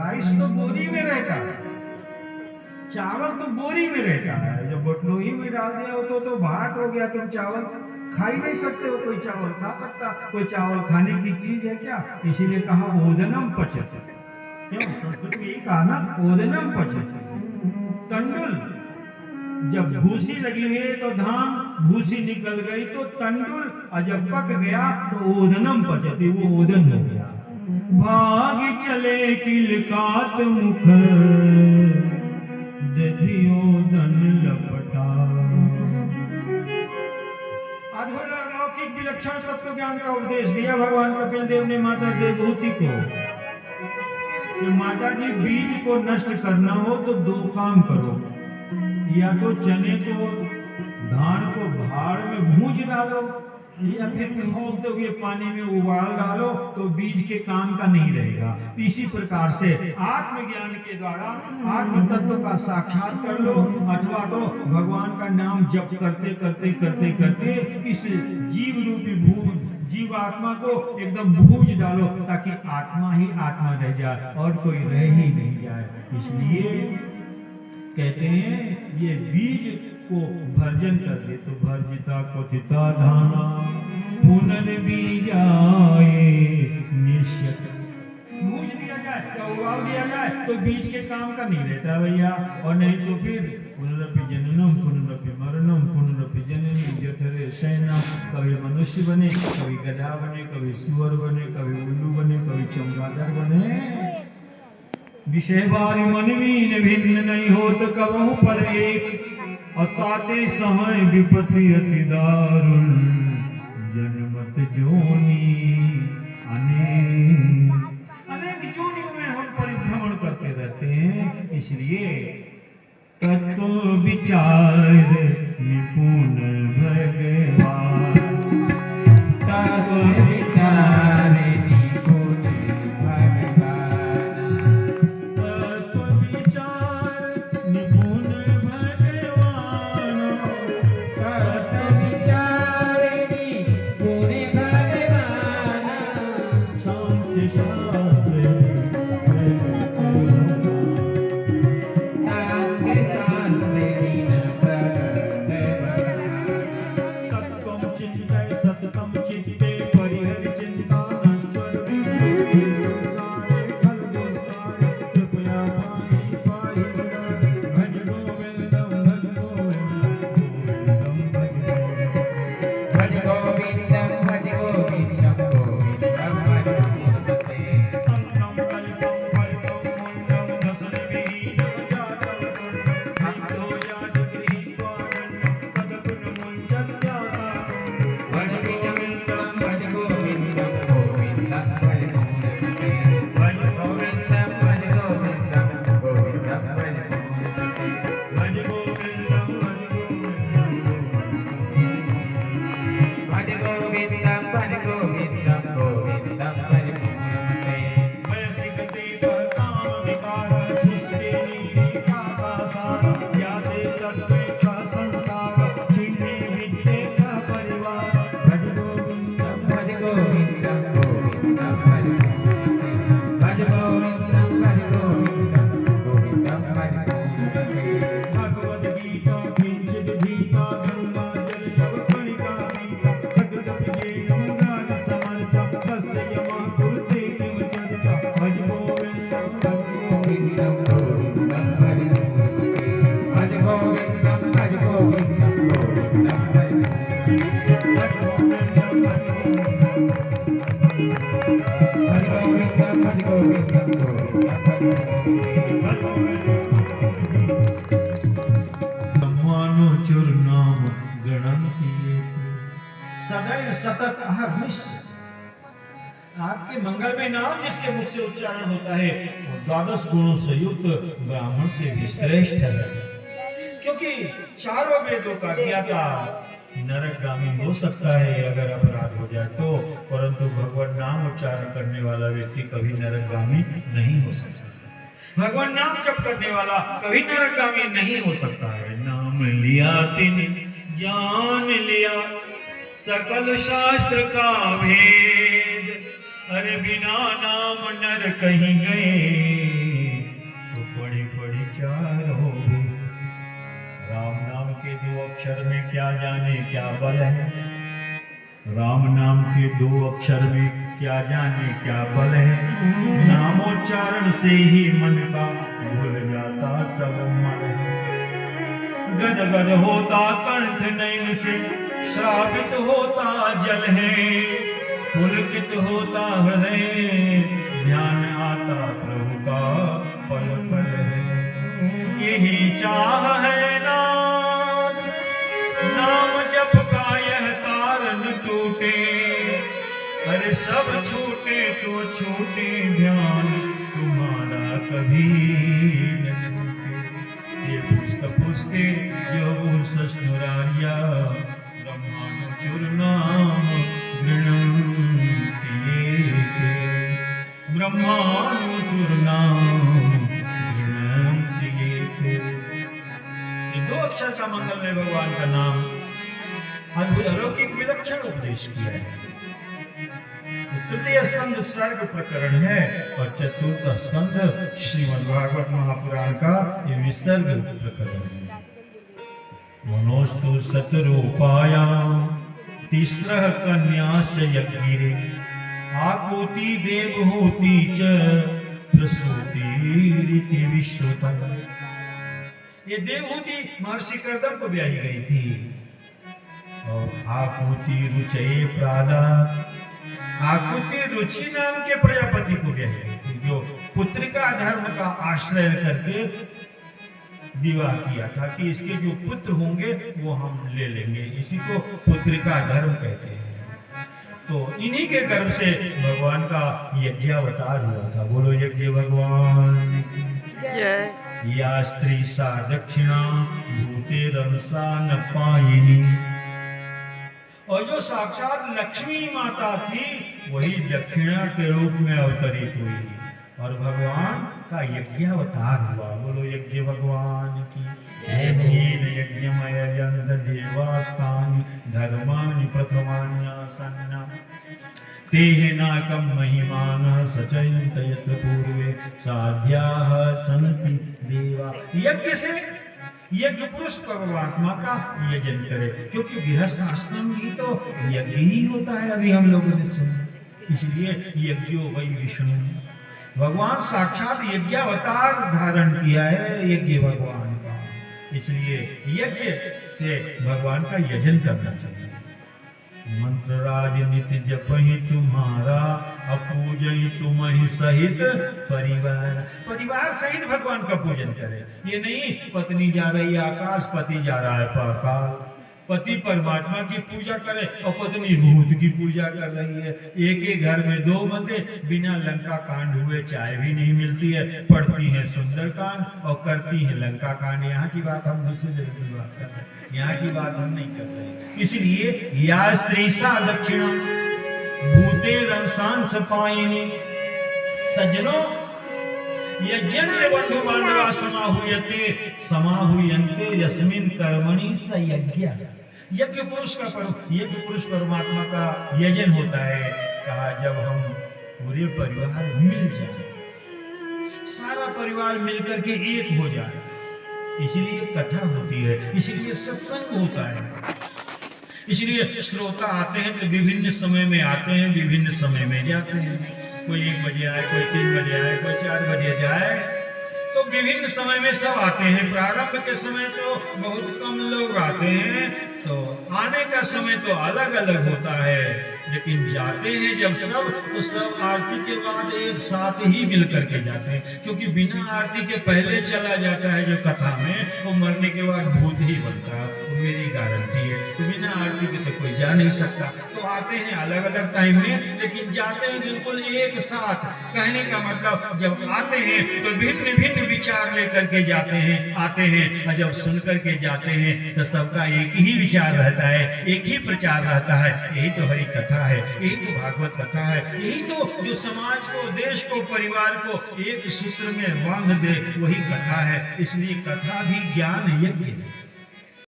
Rice तो बोरी में रहता है, चावल तो बोरी में रहता है, जब बटलोही में डाल दिया हो तो भात हो गया। तुम चावल खा ही नहीं सकते हो, कोई चावल खा सकता? कोई चावल खाने की चीज है क्या? इसीलिए कहा ओदनम पचत। क्यों? संस्कृत में यही कहा ना, ओदनम पचत। तंडुल जब भूसी लगी हुई है तो धान, भूसी निकल गई तो तंडुल, और जब पक गया तो ओदनम पचती, वो ओदन हो गया। भाग चले किलकात मुख दधियोदन लपटा। अद्भुत और लौकिक विलक्षण तत्व ज्ञान का उपदेश दिया भगवान कपिल देव ने माता देवहूति को कि माता जी बीज को नष्ट करना हो तो दो काम करो, या तो चने को, धान को भाड़ में भूंज डालो, या फिर खौलते हुए पानी में उबाल डालो, तो बीज के काम का नहीं रहेगा। इसी प्रकार से आत्मज्ञान के द्वारा आत्म तत्व का साक्षात कर लो, अथवा तो भगवान का नाम जप करते करते करते करते इस जीव रूपी जीव आत्मा को एकदम भूंज डालो, ताकि आत्मा ही आत्मा रह जाए और कोई रह ही नहीं जाए। इसलिए कहते हैं ये बीज को भर्जन कर दे तो भर्जिता क्वथिता धाना पुनर्बीजाए निश्चित। भूंज दिया जाए या उबाल दिया जाए तो बीज के काम का नहीं रहता भैया, और नहीं तो फिर पुनरपि जननम पुनरपि मरणम पुनरपि जननी जठरे शयनम। कभी मनुष्य बने, कभी गधा बने, कभी सुअर बने, कभी उल्लू बने, कभी चमगादड़ बने। विषय बारी मनवीन भिन्न नहीं होत कबहु पर एक, और ताते समय विपत्ति अति दारुण जन्मत जोनी अनेक। अनेक जोनियों में हम परिभ्रमण करते रहते हैं। इसलिए तत्व विचार निपुण भगवान, तत्व विचार निपुण भगवान, तत्व विचार निपुण भगवान, तत्व विचार निपुण भगवान। शांति शास्त्र सदैव सतत अहर्निश। आपके मंगलमय नाम जिसके मुख से उच्चारण होता है वो 12 गुणों से युक्त ब्राह्मण से भी श्रेष्ठ है, क्योंकि चारों वेदों का ज्ञाता नरकगामी हो सकता है अगर अपराध हो जाए तो, परंतु भगवान नाम उच्चारण करने वाला व्यक्ति कभी नरकगामी नहीं हो सकता। भगवान नाम जप करने वाला कभी नरकगामी नहीं हो सकता है। नाम लिया तिन जान लिया सकल शास्त्र का भेद, अरे बिना नाम नर कहीं गए क्या जाने क्या बल है। राम नाम के 2 अक्षर में क्या जाने क्या बल है। नामोच्चारण से ही मन का भूल जाता सब मन है। गदगद होता कंठ नयन से, श्रावित होता जल है। पुलकित होता हृदय, ध्यान आता प्रभु का पल पल है। यही चाह है नाथ, नाम जप का यह तार न टूटे। अरे सब छूटे तो छूटे, ध्यान तुम्हारा कभी न छूटे। ये पुस्त पुस्ते जो सस्नुरार्या, ब्रह्मांड चूर्णाम गृणन्ति ये। ब्रह्मांड चूर्णाम गृणन्ति ये। 2 अक्षर का मंगलमय भगवान का नाम अद्भुत अलौकिक विलक्षण उपदेश किया है। तृतीय स्कंद सर्ग प्रकरण है और चतुर्थ स्कंद श्रीमद् भागवत महापुराण का ये विसर्ग प्रकरण है। मनोस्तु शतरूपायां तिस्रः कन्याश्च यज्ञिरे, आकुति देवहूति च प्रसूतिरिति विश्रुतम्। ये देवहूति महर्षि कर्दम को ब्याही गई थी। और आकुति रुचये प्रादा, आकुति रुचि नाम के प्रजापति को ब्याही गई थी, जो पुत्रिका धर्म का आश्रय करके विवाह किया था कि इसके जो पुत्र होंगे वो हम ले लेंगे। इसी को पुत्रिका धर्म कहते हैं। तो इन्हीं के गर्भ से भगवान का यज्ञावतार हुआ था। बोलो यज्ञ भगवान जय। या स्त्री सा दक्षिणा भूते रमसा न पायिनी। और जो साक्षात लक्ष्मी माता थी वही दक्षिणा के रूप में अवतरित हुई और भगवान का यज्ञावतार हुआ। बोलो यज्ञ भगवान की। यज्ञमय देवास्तानि धर्माणि प्रथमान्यासन्न, तेनाकं महिमानः सचयन्त यत्र पूर्वे साध्याः सन्ति देवा। यज्ञ से यज्ञ पुरुष परमात्मा का यजन करे, क्योंकि गृहस्थ आश्रम ही तो यज्ञ ही होता है। अभी हम लोगों ने सुना, इसलिए यज्ञो वै विष्णु। भगवान साक्षात यज्ञावतार धारण किया है यज्ञ भगवान का, इसलिए यज्ञ से भगवान का यजन करना चाहिए। मंत्र राज नित्य जपहि तुम्हारा, अपूजहि तुम्हि सहित परिवार। परिवार सहित भगवान का पूजन करे। ये नहीं पत्नी जा रही है आकाश, पति जा रहा है पाताल। पति परमात्मा की पूजा करे और पत्नी भूत की पूजा कर रही है। एक ही घर में 2 बंदे, बिना लंका कांड हुए चाय भी नहीं मिलती है। पढ़ती हैं सुंदर कांड और करती हैं लंका कांड। यहाँ की बात हम दूसरी जगह की बात कर रहे हैं, यहाँ की बात हम नहीं कर रहे। इसलिए या स्त्री सा दक्षिणा भूते रंसांस पायिनी। सज्जनों, यज्ञन्ते बंधु बांधवा समाहुयन्ते यस्मिन् कर्मणि स यज्ञ। यज्ञ पुरुष का यज्ञ पुरुष परमात्मा का यजन होता है। कहा जब हम पूरे परिवार मिल जाए, सारा परिवार मिलकर के एक हो जाए, इसलिए कथा होती है, इसलिए सत्संग होता है। इसलिए श्रोता आते हैं तो विभिन्न समय में आते हैं, विभिन्न समय में जाते हैं। कोई 1 बजे आए, कोई 3 बजे आए, कोई 4 बजे जाए, तो विभिन्न समय में सब आते हैं। प्रारंभ के समय तो बहुत कम लोग आते हैं, तो आने का समय तो अलग अलग होता है, लेकिन जाते हैं जब सब, तो सब आरती के बाद एक साथ ही मिल करके जाते हैं। क्योंकि बिना आरती के पहले चला जाता है जो कथा में, वो मरने के बाद भूत ही बनता है, तो मेरी गारंटी है। तो बिना आरती के तो कोई जा नहीं सकता। तो आते हैं अलग अलग टाइम में, लेकिन जाते हैं बिल्कुल एक साथ। कहने का मतलब जब आते हैं तो भिन्न भिन्न विचार लेकर के जाते हैं, आते हैं, और जब सुन करके जाते हैं तो सबका एक ही विचार रहता है, एक ही प्रचार रहता है। यही तो हरि कथा है, यही तो भागवत कथा है, यही तो जो समाज को, देश को, परिवार को एक सूत्र में बांध दे, वही कथा है। इसलिए कथा भी ज्ञान यज्ञ है।